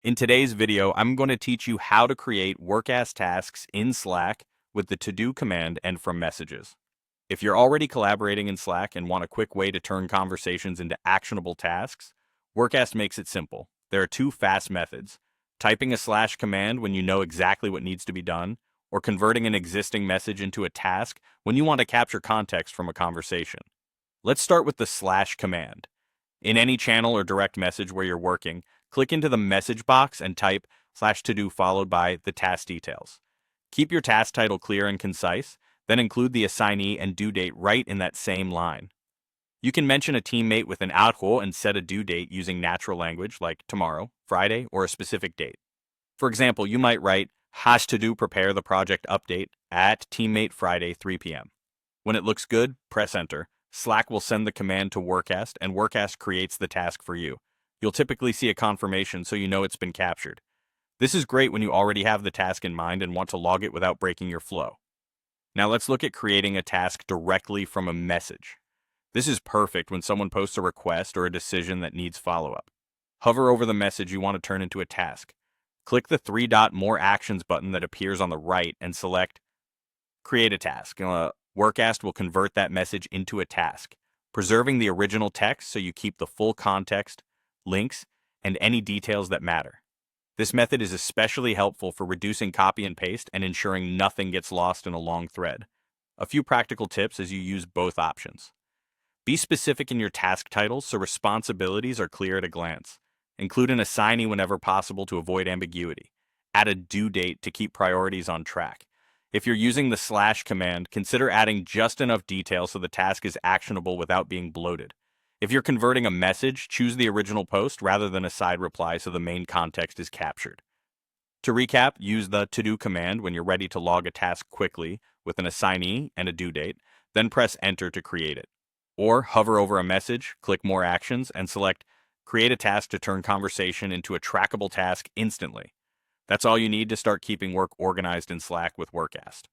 In today's video, I'm going to teach you how to create Workast tasks in Slack with the to-do command and from messages. If you're already collaborating in Slack and want a quick way to turn conversations into actionable tasks, Workast makes it simple. There are two fast methods: typing a slash command when you know exactly what needs to be done, or converting an existing message into a task when you want to capture context from a conversation. Let's start with the slash command. In any channel or direct message where you're working, click into the message box and type /to-do followed by the task details. Keep your task title clear and concise, then include the assignee and due date right in that same line. You can mention a teammate with an outro and set a due date using natural language like tomorrow, Friday, or a specific date. For example, you might write #to-do prepare the project update at teammate Friday 3 p.m. When it looks good, press enter. Slack will send the command to Workast, and Workast creates the task for you. You'll typically see a confirmation so you know it's been captured. This is great when you already have the task in mind and want to log it without breaking your flow. Now let's look at creating a task directly from a message. This is perfect when someone posts a request or a decision that needs follow-up. Hover over the message you want to turn into a task. Click the three-dot More Actions button that appears on the right and select Create a Task. Workast will convert that message into a task, preserving the original text so you keep the full context, links, and any details that matter. This method is especially helpful for reducing copy and paste and ensuring nothing gets lost in a long thread. A few practical tips as you use both options. Be specific in your task titles so responsibilities are clear at a glance. Include an assignee whenever possible to avoid ambiguity. Add a due date to keep priorities on track. If you're using the slash command, consider adding just enough detail so the task is actionable without being bloated. If you're converting a message, choose the original post rather than a side reply so the main context is captured. To recap, use the to-do command when you're ready to log a task quickly with an assignee and a due date, then press enter to create it. Or hover over a message, click More Actions, and select Create a Task to turn conversation into a trackable task instantly. That's all you need to start keeping work organized in Slack with Workast.